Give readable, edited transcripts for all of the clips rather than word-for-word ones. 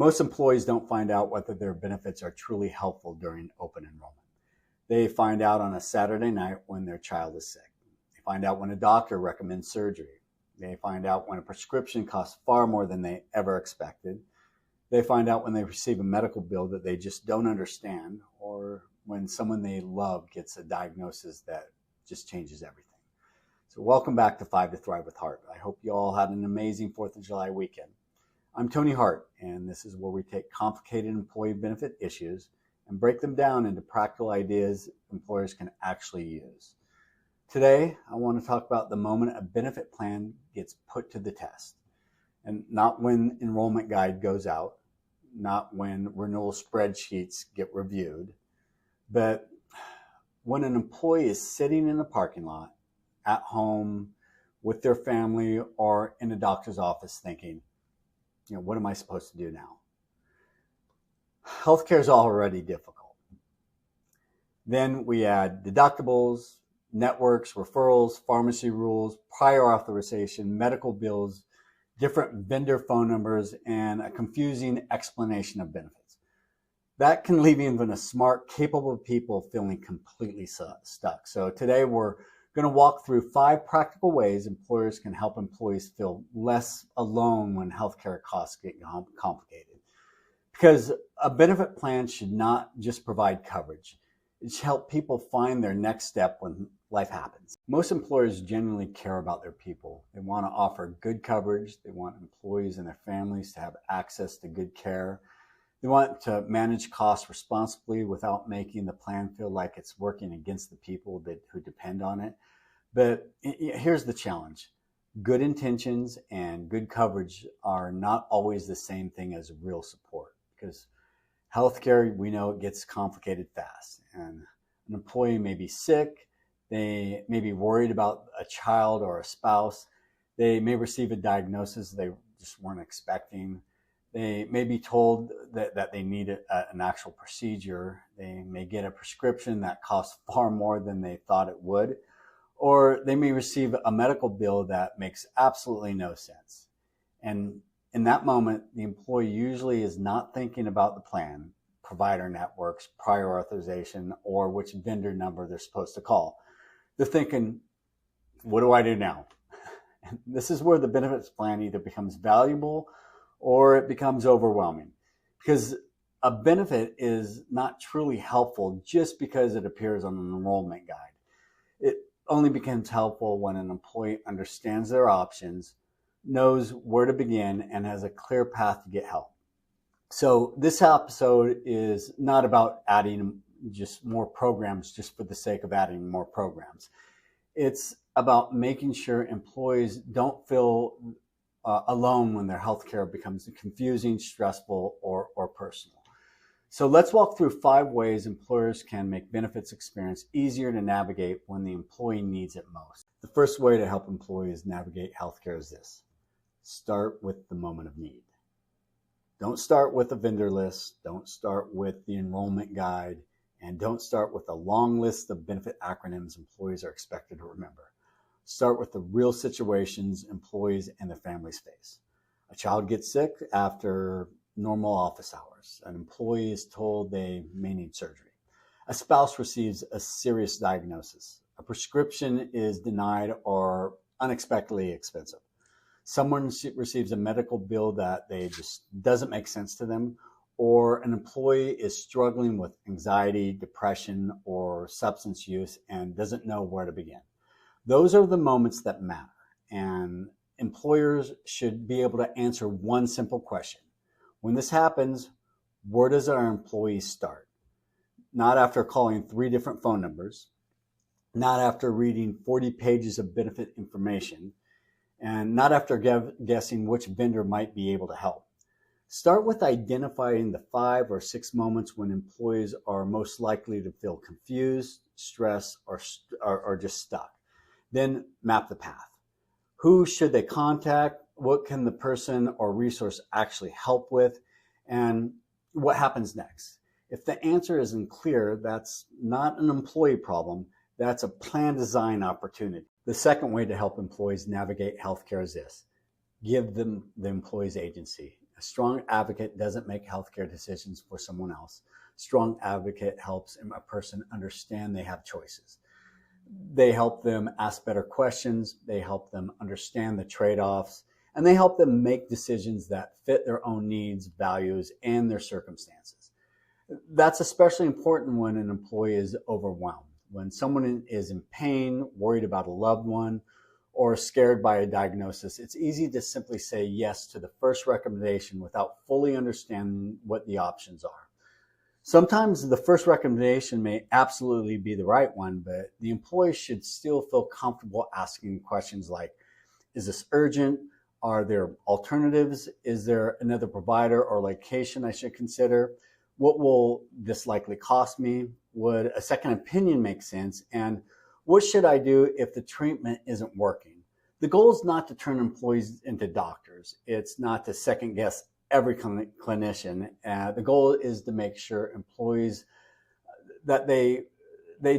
Most employees don't find out whether their benefits are truly helpful during open enrollment. They find out on a Saturday night when their child is sick. They find out when a doctor recommends surgery. They find out when a prescription costs far more than they ever expected. They find out when they receive a medical bill that they just don't understand, or when someone they love gets a diagnosis that just changes everything. So welcome back to 5 to Thrive with Hart. I hope you all had an amazing 4th of July weekend. I'm Tony Hart, and this is where we take complicated employee benefit issues and break them down into practical ideas employers can actually use. Today, I want to talk about the moment a benefit plan gets put to the test, and not when enrollment guide goes out, not when renewal spreadsheets get reviewed, but when an employee is sitting in a parking lot, at home, with their family, or in a doctor's office thinking, what am I supposed to do now? Healthcare is already difficult. Then we add deductibles, networks, referrals, pharmacy rules, prior authorization, medical bills, different vendor phone numbers, and a confusing explanation of benefits. That can leave even a smart, capable people feeling completely stuck. So today we're going to walk through 5 practical ways employers can help employees feel less alone when healthcare costs get complicated. Because a benefit plan should not just provide coverage. It should help people find their next step when life happens. Most employers genuinely care about their people. They want to offer good coverage. They want employees and their families to have access to good care. They want to manage costs responsibly without making the plan feel like it's working against the people who depend on it. But here's the challenge. Good intentions and good coverage are not always the same thing as real support, because healthcare, we know, it gets complicated fast. And an employee may be sick. They may be worried about a child or a spouse. They may receive a diagnosis they just weren't expecting. They may be told that they need an actual procedure. They may get a prescription that costs far more than they thought it would. Or they may receive a medical bill that makes absolutely no sense. And in that moment, the employee usually is not thinking about the plan, provider networks, prior authorization, or which vendor number they're supposed to call. They're thinking, what do I do now? And this is where the benefits plan either becomes valuable or it becomes overwhelming, because a benefit is not truly helpful just because it appears on an enrollment guide. It only becomes helpful when an employee understands their options, knows where to begin, and has a clear path to get help. So this episode is not about adding just more programs just for the sake of adding more programs. It's about making sure employees don't feel alone when their healthcare becomes confusing, stressful, or personal. So let's walk through 5 ways employers can make benefits experience easier to navigate when the employee needs it most. The first way to help employees navigate healthcare is this: start with the moment of need. Don't start with a vendor list, don't start with the enrollment guide, and don't start with a long list of benefit acronyms employees are expected to remember. Start with the real situations employees and their families face. A child gets sick after normal office hours. An employee is told they may need surgery. A spouse receives a serious diagnosis. A prescription is denied or unexpectedly expensive. Someone receives a medical bill that just doesn't make sense to them, or an employee is struggling with anxiety, depression, or substance use and doesn't know where to begin. Those are the moments that matter, and employers should be able to answer one simple question. When this happens, where does our employee start? Not after calling 3 different phone numbers, not after reading 40 pages of benefit information, and not after guessing which vendor might be able to help. Start with identifying the 5 or 6 moments when employees are most likely to feel confused, stressed, or just stuck. Then map the path. Who should they contact? What can the person or resource actually help with? And what happens next? If the answer isn't clear, that's not an employee problem. That's a plan design opportunity. The second way to help employees navigate healthcare is this: give them the employee's agency. A strong advocate doesn't make healthcare decisions for someone else. A strong advocate helps a person understand they have choices. They help them ask better questions. They help them understand the trade-offs, and they help them make decisions that fit their own needs, values, and their circumstances. That's especially important when an employee is overwhelmed. When someone is in pain, worried about a loved one, or scared by a diagnosis, it's easy to simply say yes to the first recommendation without fully understanding what the options are. Sometimes the first recommendation may absolutely be the right one, but the employee should still feel comfortable asking questions like, is this urgent? Are there alternatives? Is there another provider or location I should consider? What will this likely cost me? Would a second opinion make sense? And what should I do if the treatment isn't working? The goal is not to turn employees into doctors. It's not to second guess every clinician. The goal is to make sure employees that they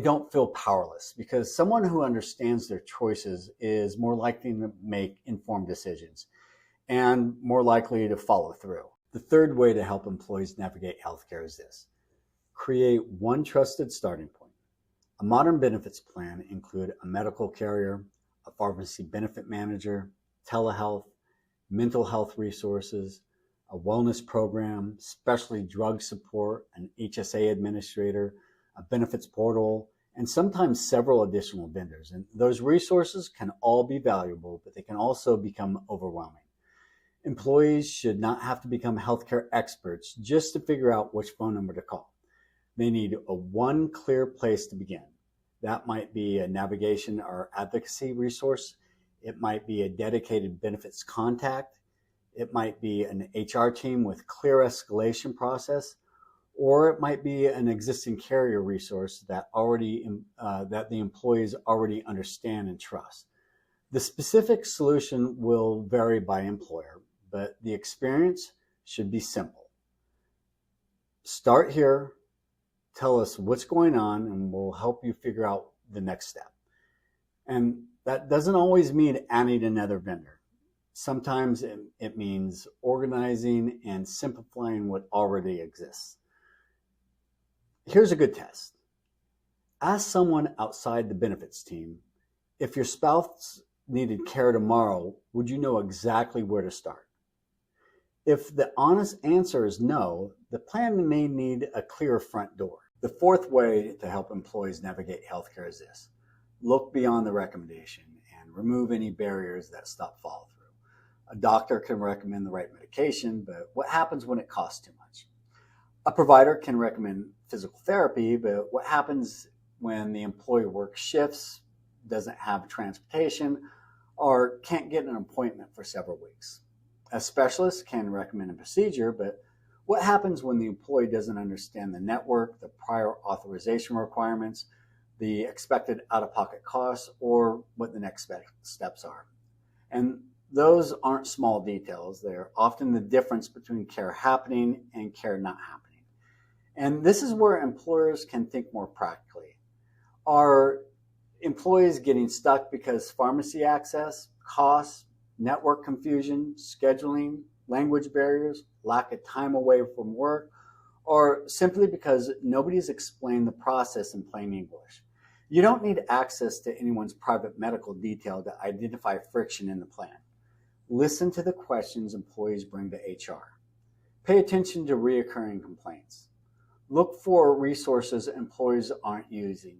don't feel powerless, because someone who understands their choices is more likely to make informed decisions and more likely to follow through. The third way to help employees navigate healthcare is this: create one trusted starting point. A modern benefits plan include a medical carrier, a pharmacy benefit manager, telehealth, mental health resources, a wellness program, specialty drug support, an HSA administrator, a benefits portal, and sometimes several additional vendors. And those resources can all be valuable, but they can also become overwhelming. Employees should not have to become healthcare experts just to figure out which phone number to call. They need one clear place to begin. That might be a navigation or advocacy resource. It might be a dedicated benefits contact. It might be an HR team with clear escalation process, or it might be an existing carrier resource that the employees already understand and trust. The specific solution will vary by employer, but the experience should be simple. Start here, tell us what's going on, and we'll help you figure out the next step. And that doesn't always mean adding another vendor. Sometimes it means organizing and simplifying what already exists. Here's a good test. Ask someone outside the benefits team, if your spouse needed care tomorrow, would you know exactly where to start? If the honest answer is no, the plan may need a clear front door. The fourth way to help employees navigate healthcare is this: look beyond the recommendation and remove any barriers that stop follow through. A doctor can recommend the right medication, but what happens when it costs too much? A provider can recommend physical therapy, but what happens when the employee works shifts, doesn't have transportation, or can't get an appointment for several weeks? A specialist can recommend a procedure, but what happens when the employee doesn't understand the network, the prior authorization requirements, the expected out-of-pocket costs, or what the next steps are? And those aren't small details. They're often the difference between care happening and care not happening. And this is where employers can think more practically. Are employees getting stuck because pharmacy access, costs, network confusion, scheduling, language barriers, lack of time away from work, or simply because nobody's explained the process in plain English? You don't need access to anyone's private medical detail to identify friction in the plan. Listen to the questions employees bring to HR. Pay attention to reoccurring complaints. Look for resources employees aren't using,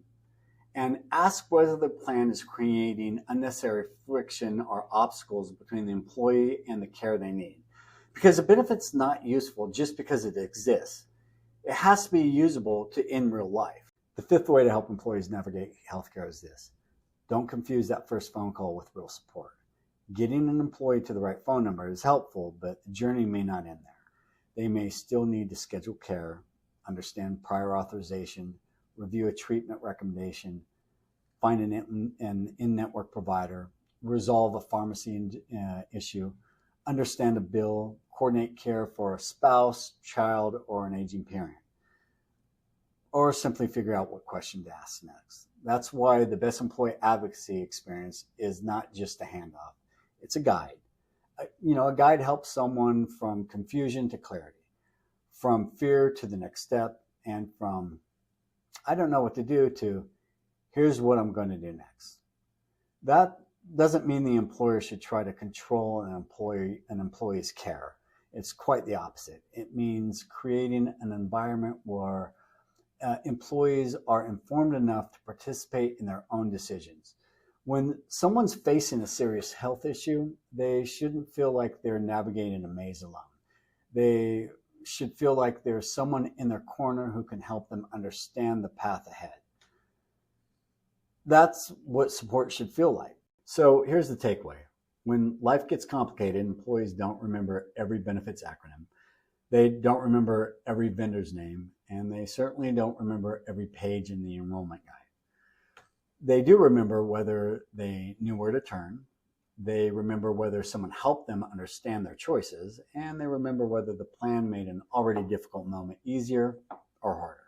and ask whether the plan is creating unnecessary friction or obstacles between the employee and the care they need. Because a benefit's not useful just because it exists. It has to be usable in real life. The fifth way to help employees navigate healthcare is this: don't confuse that first phone call with real support. Getting an employee to the right phone number is helpful, but the journey may not end there. They may still need to schedule care, understand prior authorization, review a treatment recommendation, find an in-network provider, resolve a pharmacy issue, understand a bill, coordinate care for a spouse, child, or an aging parent, or simply figure out what question to ask next. That's why the best employee advocacy experience is not just a handoff. It's a guide, A guide helps someone from confusion to clarity, from fear to the next step, and from I don't know what to do to here's what I'm going to do next. That doesn't mean the employer should try to control an employee's care. It's quite the opposite. It means creating an environment where employees are informed enough to participate in their own decisions. When someone's facing a serious health issue, they shouldn't feel like they're navigating a maze alone. They should feel like there's someone in their corner who can help them understand the path ahead. That's what support should feel like. So here's the takeaway. When life gets complicated, employees don't remember every benefits acronym. They don't remember every vendor's name, and they certainly don't remember every page in the enrollment guide. They do remember whether they knew where to turn. They remember whether someone helped them understand their choices, and they remember whether the plan made an already difficult moment easier or harder.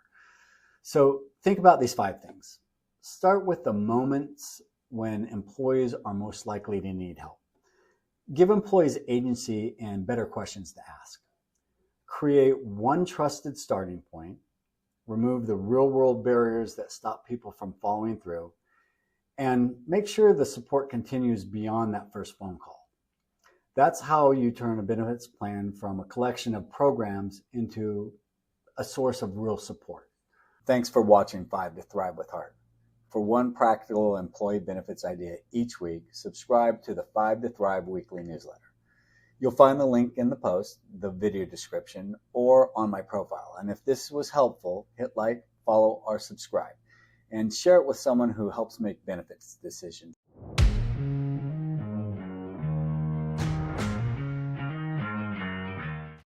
So think about these 5 things. Start with the moments when employees are most likely to need help. Give employees agency and better questions to ask. Create one trusted starting point. Remove the real-world barriers that stop people from following through. And make sure the support continues beyond that first phone call. That's how you turn a benefits plan from a collection of programs into a source of real support. Thanks for watching 5 to Thrive with Hart. For one practical employee benefits idea each week, subscribe to the 5 to Thrive weekly newsletter. You'll find the link in the post, the video description, or on my profile. And if this was helpful, hit like, follow, or subscribe. And share it with someone who helps make benefits decisions.